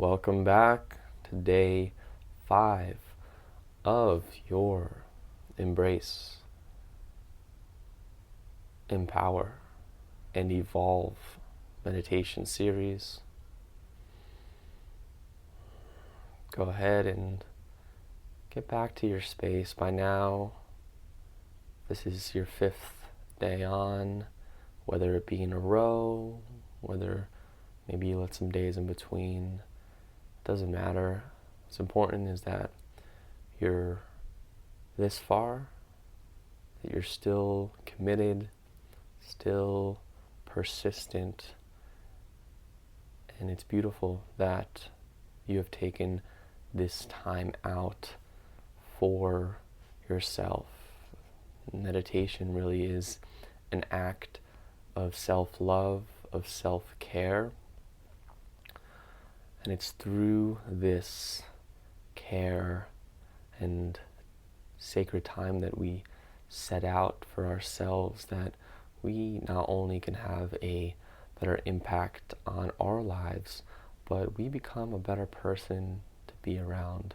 Welcome back to day 5 of your Embrace, Empower, and Evolve meditation series. Go ahead and get back to your space. By now, this is your 5th day on, whether it be in a row, whether maybe you let some days in between. Doesn't matter. What's important is that you're this far, that you're still committed, still persistent, and it's beautiful that you have taken this time out for yourself. Meditation really is an act of self-love, of self-care, and it's through this care and sacred time that we set out for ourselves that we not only can have a better impact on our lives, but we become a better person to be around.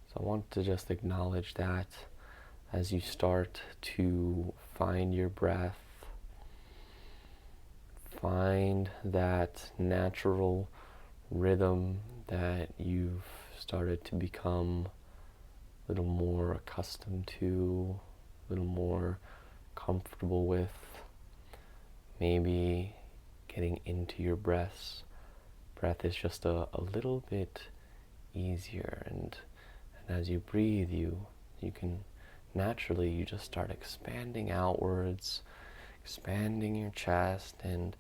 So I want to just acknowledge that as you start to find your breath, find that natural rhythm that you've started to become a little more accustomed to, a little more comfortable with, maybe getting into your breath. Breath is just a little bit easier, and as you breathe, you can naturally, you just start expanding outwards, expanding your chest and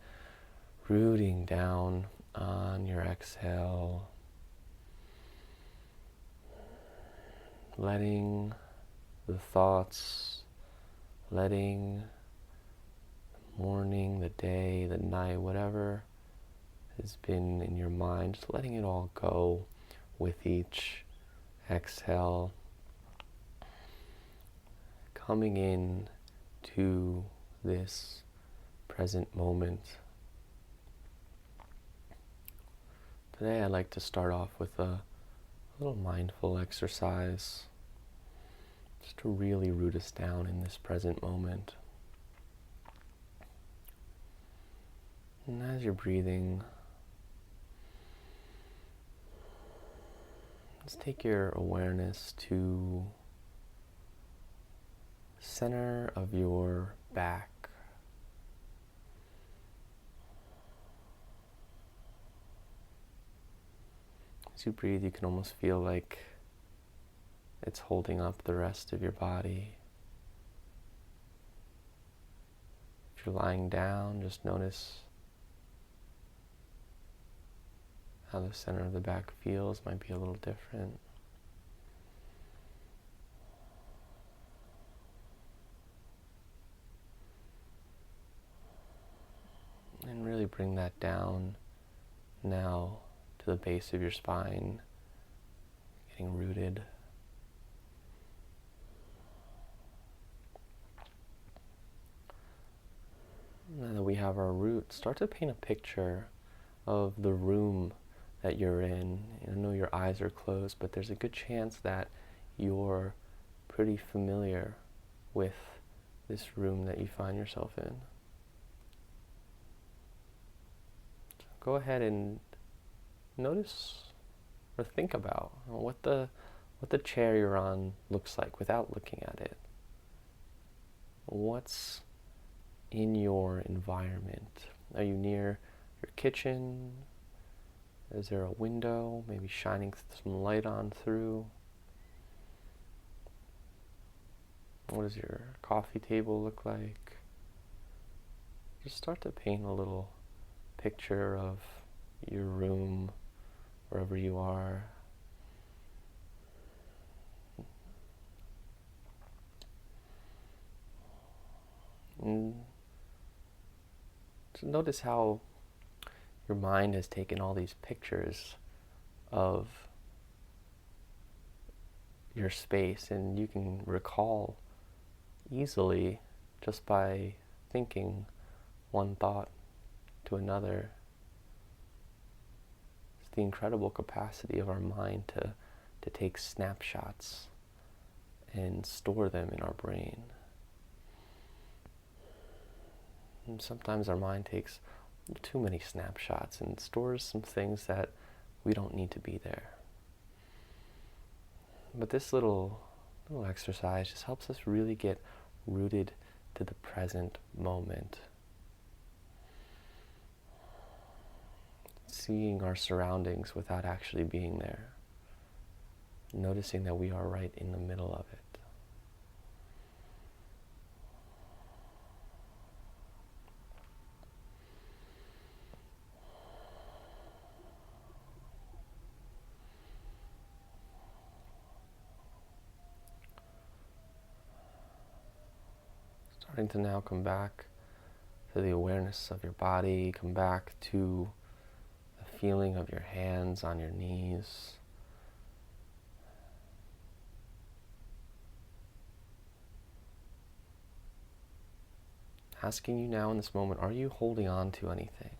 rooting down on your exhale, letting the thoughts, letting the morning, the day, the night, whatever has been in your mind, just letting it all go with each exhale, coming in to this present moment. Today I'd like to start off with a little mindful exercise just to really root us down in this present moment. And as you're breathing, let's take your awareness to the center of your back. As you breathe, you can almost feel like it's holding up the rest of your body. If you're lying down, just notice how the center of the back feels. Might be a little different. And really bring that down now to the base of your spine, getting rooted. Now that we have our root, start to paint a picture of the room that you're in. I know your eyes are closed, but there's a good chance that you're pretty familiar with this room that you find yourself in. So go ahead and notice or think about what the chair you're on looks like without looking at it. What's in your environment? Are you near your kitchen? Is there a window, maybe shining some light on through? What does your coffee table look like? Just start to paint a little picture of your room, wherever you are. And just notice how your mind has taken all these pictures of your space, and you can recall easily just by thinking one thought to another. the incredible capacity of our mind to take snapshots and store them in our brain. And sometimes our mind takes too many snapshots and stores some things that we don't need to be there. But this little exercise just helps us really get rooted to the present moment. Seeing our surroundings without actually being there. Noticing that we are right in the middle of it. Starting to now come back to the awareness of your body, come back to the feeling of your hands on your knees. Asking you now in this moment, are you holding on to anything?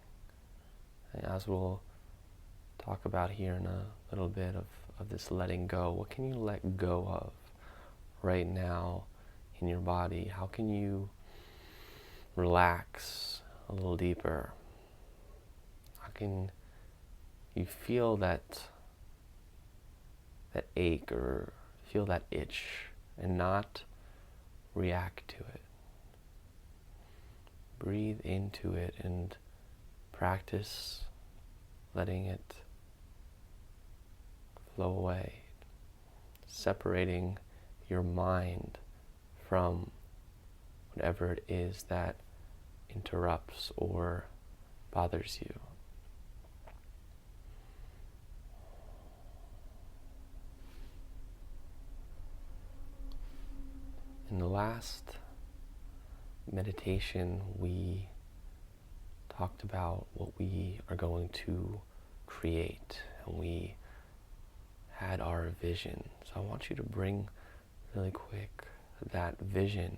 And as we'll talk about here in a little bit of this letting go, what can you let go of right now in your body? How can you relax a little deeper? How can you feel that ache or feel that itch and not react to it? Breathe into it and practice letting it flow away, separating your mind from whatever it is that interrupts or bothers you. In the last meditation, we talked about what we are going to create, and we had our vision. So I want you to bring really quick that vision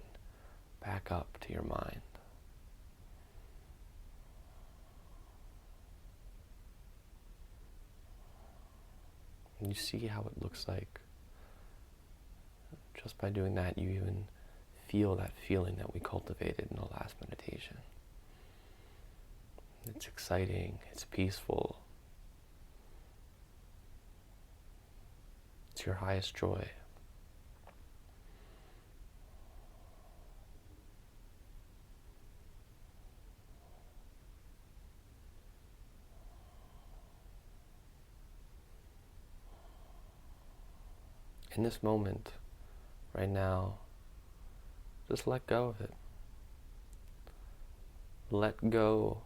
back up to your mind. And you see how it looks like. Just by doing that, you even feel that feeling that we cultivated in the last meditation. It's exciting, it's peaceful. It's your highest joy. In this moment, right now, just let go of it. Let go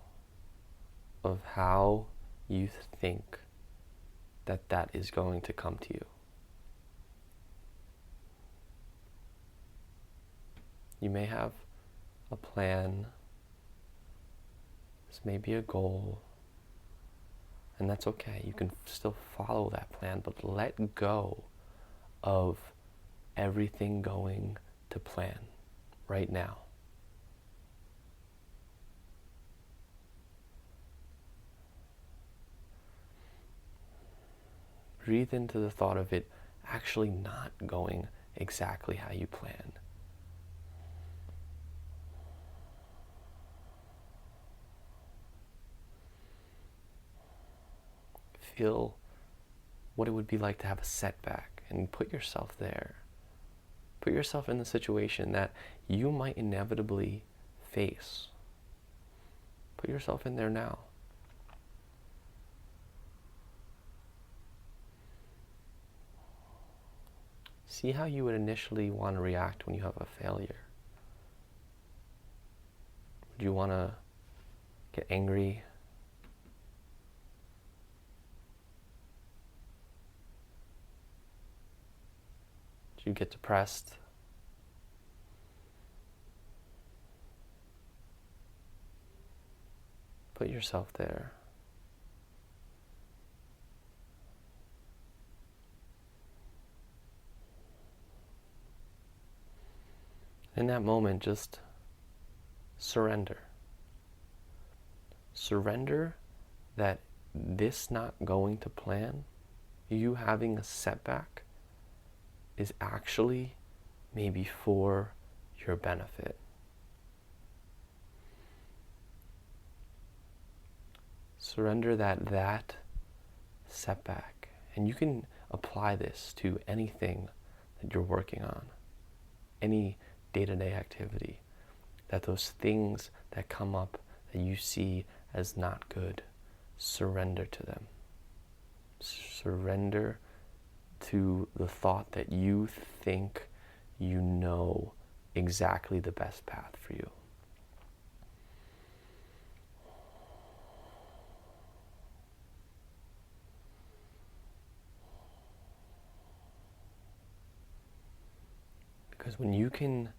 of how you think that is going to come to you. You may have a plan, this may be a goal, and that's okay. You can still follow that plan, but let go of everything going to plan right now. Breathe into the thought of it actually not going exactly how you plan. Feel what it would be like to have a setback and put yourself there. Put yourself in the situation that you might inevitably face. Put yourself in there now. See how you would initially want to react when you have a failure. Would you want to get angry? Would you get depressed? Put yourself there. In that moment, just surrender. Surrender that this not going to plan, you having a setback, is actually maybe for your benefit. Surrender that setback, and you can apply this to anything that you're working on, any day-to-day activity, that those things that come up that you see as not good, surrender to them. Surrender to the thought that you think you know exactly the best path for you. Because when you can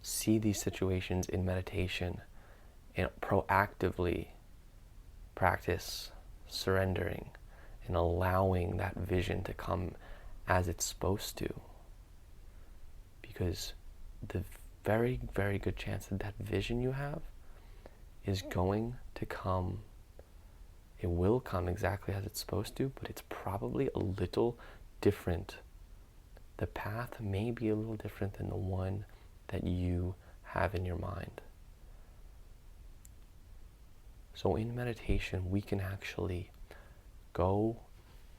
see these situations in meditation and proactively practice surrendering and allowing that vision to come as it's supposed to, because the very, very good chance that that vision you have is going to come, it will come exactly as it's supposed to, but it's probably a little different. The path may be a little different than the one that you have in your mind. So in meditation, we can actually go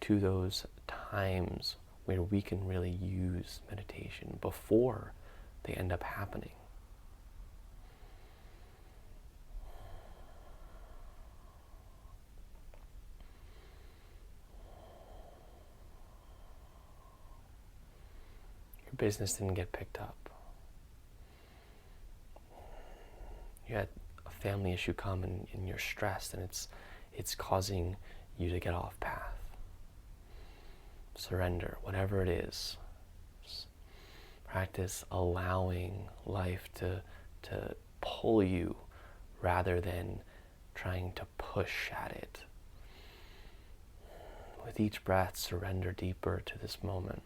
to those times where we can really use meditation before they end up happening. Your business didn't get picked up. You had a family issue come and you're stressed and it's causing you to get off path. Surrender, whatever it is. Practice allowing life to pull you rather than trying to push at it. With each breath, surrender deeper to this moment.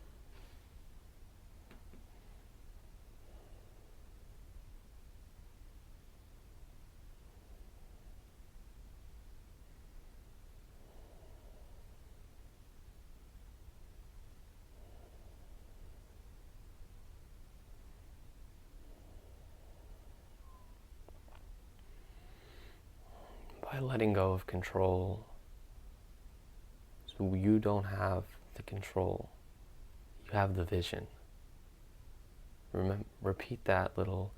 By letting go of control, so you don't have the control, you have the vision. Repeat that little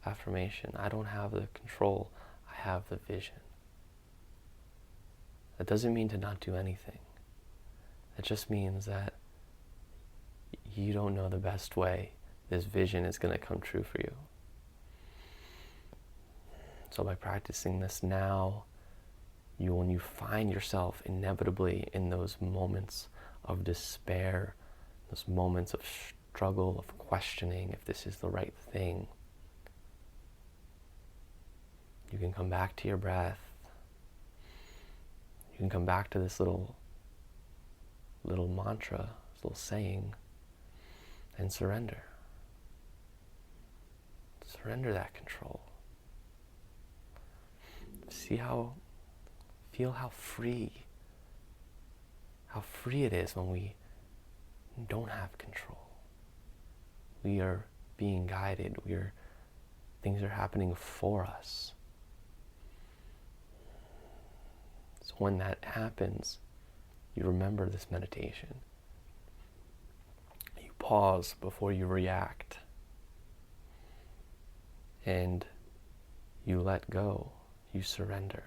affirmation. I don't have the control, I have the vision. That doesn't mean to not do anything. It just means that you don't know the best way this vision is going to come true for you. So by practicing this now, when you find yourself inevitably in those moments of despair, those moments of struggle, of questioning if this is the right thing, you can come back to your breath. You can come back to this little mantra, this little saying, and surrender. Surrender that control. Feel how free it is when we don't have control. We are being guided. Things are happening for us. So when that happens, you remember this meditation. You pause before you react. And you let go. You surrender.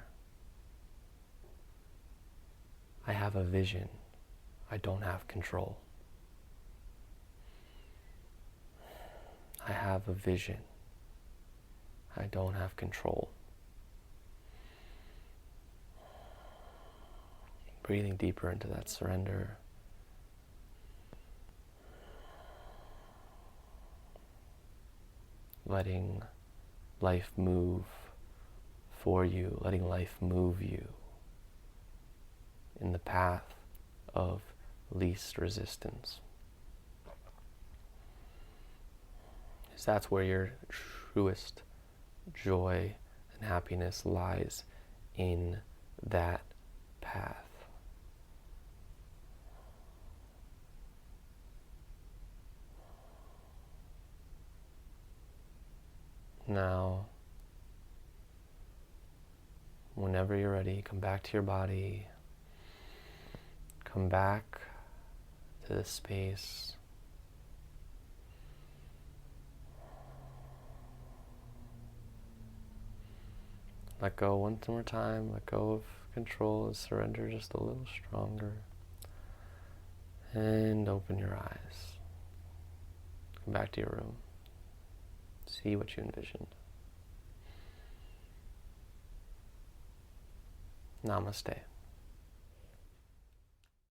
I have a vision. I don't have control. I have a vision. I don't have control. Breathing deeper into that surrender. Letting life move for you, letting life move you in the path of least resistance. Because that's where your truest joy and happiness lies, in that path. whenever you're ready, come back to your body. Come back to this space. Let go one more time. Let go of control and surrender just a little stronger. And open your eyes. Come back to your room. See what you envisioned. Namaste.